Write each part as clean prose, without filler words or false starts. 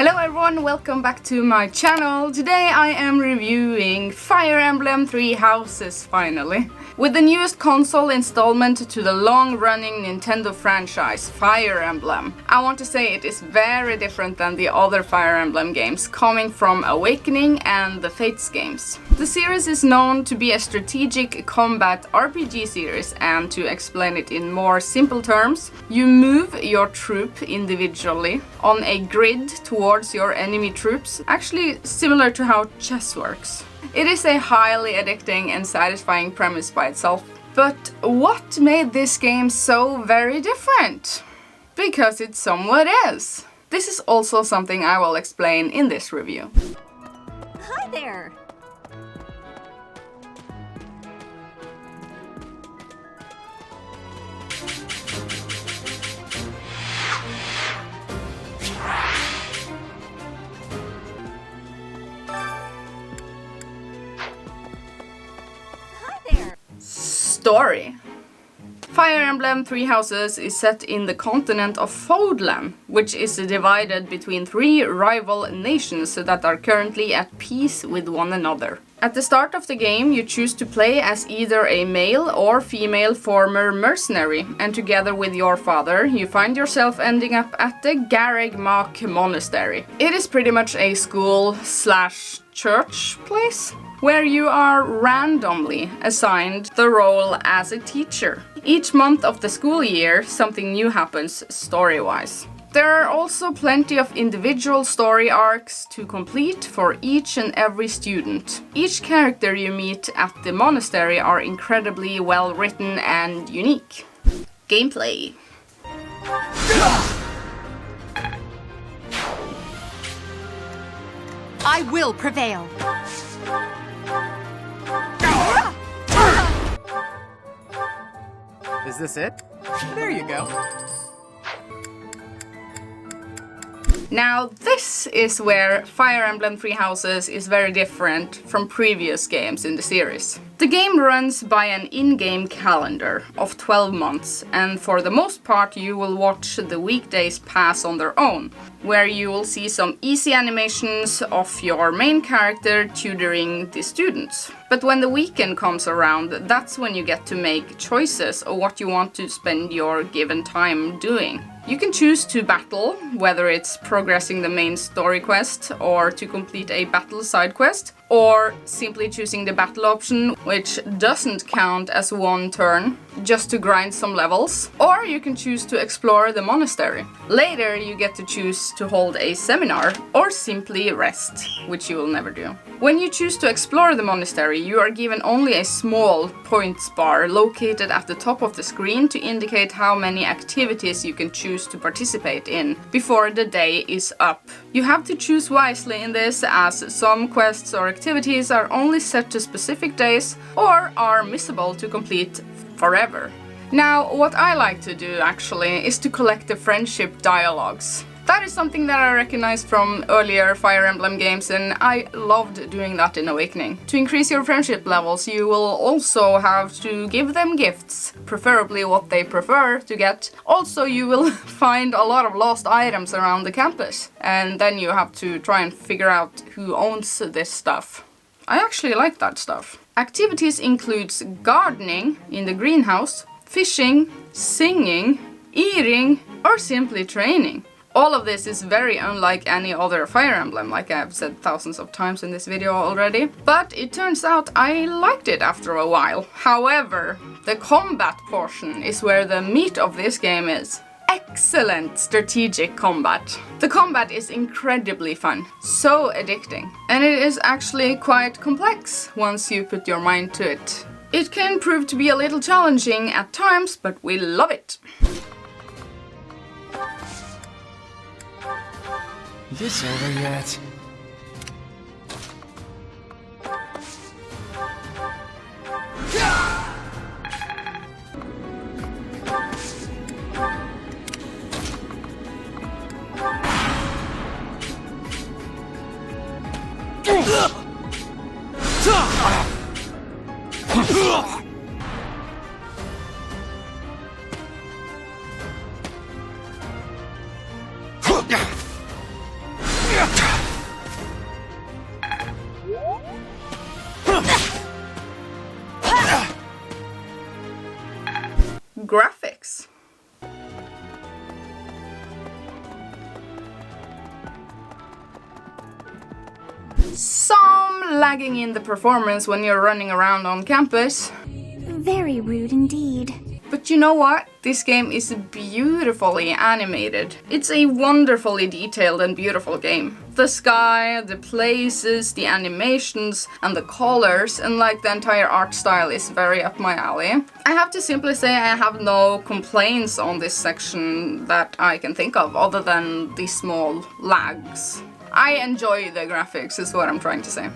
Hello everyone, welcome back to my channel. Today I am reviewing Fire Emblem Three Houses finally. With the newest console installment to the long-running Nintendo franchise, Fire Emblem. I want to say it is very different than the other Fire Emblem games, coming from Awakening and the Fates games. The series is known to be a strategic combat RPG series, and to explain it in more simple terms, you move your troop individually on a grid towards your enemy troops, actually similar to how chess works. It is a highly addicting and satisfying premise by itself. But what made this game so very different? Because it somewhat is. This is also something I will explain in this review. Hi there! Story. Fire Emblem Three Houses is set in the continent of Fodlan, which is divided between three rival nations that are currently at peace with one another. At the start of the game, you choose to play as either a male or female former mercenary, and together with your father, you find yourself ending up at the Garreg Mach Monastery. It is pretty much a school/church place, where you are randomly assigned the role as a teacher. Each month of the school year, something new happens story-wise. There are also plenty of individual story arcs to complete for each and every student. Each character you meet at the monastery are incredibly well written and unique. Gameplay. I will prevail! Is this it? There you go. Now, this is where Fire Emblem Three Houses is very different from previous games in the series. The game runs by an in-game calendar of 12 months, and for the most part you will watch the weekdays pass on their own, where you will see some easy animations of your main character tutoring the students. But when the weekend comes around, that's when you get to make choices of what you want to spend your given time doing. You can choose to battle, whether it's progressing the main story quest or to complete a battle side quest, or simply choosing the battle option, which doesn't count as one turn, just to grind some levels. Or you can choose to explore the monastery. Later you get to choose to hold a seminar or simply rest, which you will never do. When you choose to explore the monastery, you are given only a small points bar located at the top of the screen to indicate how many activities you can choose to participate in before the day is up. You have to choose wisely in this, as some quests or activities are only set to specific days or are missable to complete forever. Now, what I like to do actually is to collect the friendship dialogues. That is something that I recognized from earlier Fire Emblem games, and I loved doing that in Awakening. To increase your friendship levels, you will also have to give them gifts, preferably what they prefer to get. Also, you will find a lot of lost items around the campus, and then you have to try and figure out who owns this stuff. I actually like that stuff. Activities includes gardening in the greenhouse, fishing, singing, eating, or simply training. All of this is very unlike any other Fire Emblem, like I've said thousands of times in this video already. But it turns out I liked it after a while. However, the combat portion is where the meat of this game is. Excellent strategic combat. The combat is incredibly fun, so addicting. And it is actually quite complex once you put your mind to it. It can prove to be a little challenging at times, but we love it. This over yet? graphics. Some lagging in the performance when you're running around on campus. Very rude indeed. But you know what? This game is beautifully animated. It's a wonderfully detailed and beautiful game. The sky, the places, the animations, and the colors, and like the entire art style is very up my alley. I have to simply say I have no complaints on this section that I can think of, other than the small lags. I enjoy the graphics, is what I'm trying to say.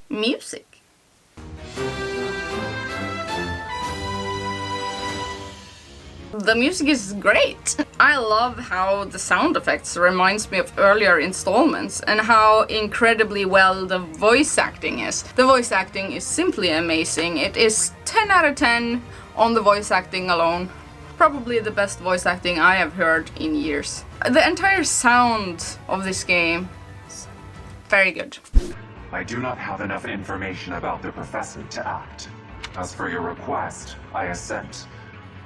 Music. The music is great. I love how the sound effects reminds me of earlier installments and how incredibly well the voice acting is. The voice acting is simply amazing. It is 10 out of 10 on the voice acting alone. Probably the best voice acting I have heard in years. The entire sound of this game is very good. I do not have enough information about the professor to act. As for your request, I assent.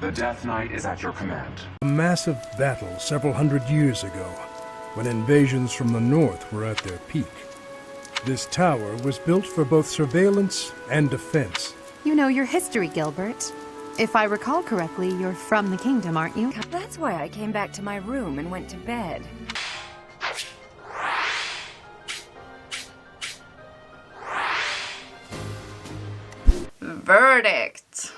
The Death Knight is at your command. A massive battle several hundred years ago, when invasions from the north were at their peak. This tower was built for both surveillance and defense. You know your history, Gilbert. If I recall correctly, you're from the kingdom, aren't you? That's why I came back to my room and went to bed. Verdict.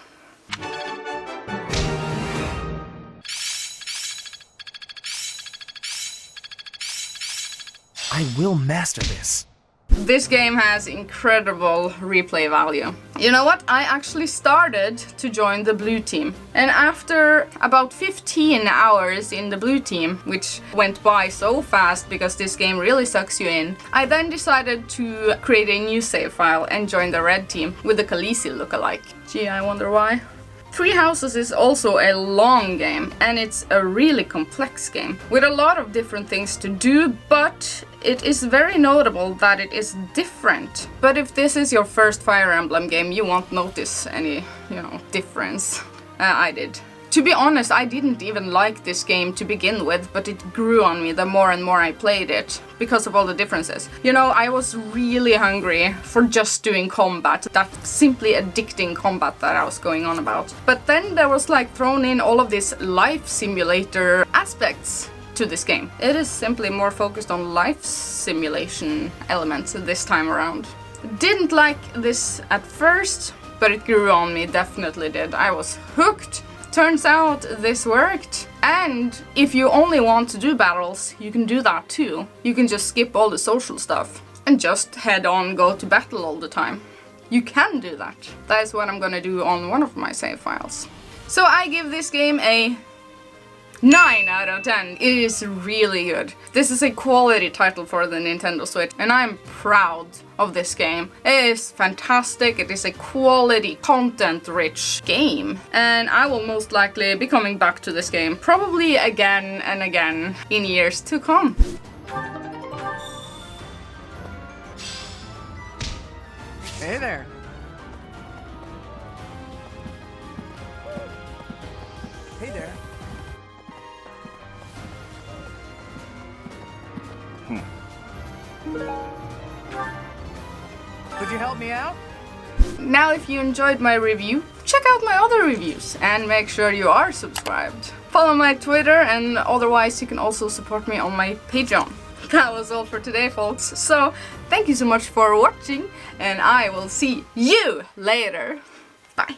I will master this. This game has incredible replay value. You know what? I actually started to join the blue team. And after about 15 hours in the blue team, which went by so fast because this game really sucks you in, I then decided to create a new save file and join the red team with the Khaleesi lookalike. Gee, I wonder why. Three Houses is also a long game, and it's a really complex game with a lot of different things to do, but it is very notable that it is different. But if this is your first Fire Emblem game, you won't notice any, difference. I did. To be honest, I didn't even like this game to begin with, but it grew on me the more and more I played it, because of all the differences. I was really hungry for just doing combat, that simply addicting combat that I was going on about. But then there was thrown in all of these life simulator aspects to this game. It is simply more focused on life simulation elements this time around. Didn't like this at first, but it grew on me, definitely did. I was hooked. Turns out this worked. And if you only want to do battles, you can do that too. You can just skip all the social stuff and just head on, go to battle all the time. You can do that. That is what I'm gonna do on one of my save files. So I give this game a 9 out of 10. It is really good. This is a quality title for the Nintendo Switch, and I'm proud of this game. It is fantastic. It is a quality, content-rich game, and I will most likely be coming back to this game probably again and again in years to come. Hey there. Hey there. Could you help me out? Now, if you enjoyed my review, check out my other reviews and make sure you are subscribed. Follow my Twitter, and otherwise you can also support me on my Patreon. That was all for today, folks. So, thank you so much for watching, and I will see you later. Bye.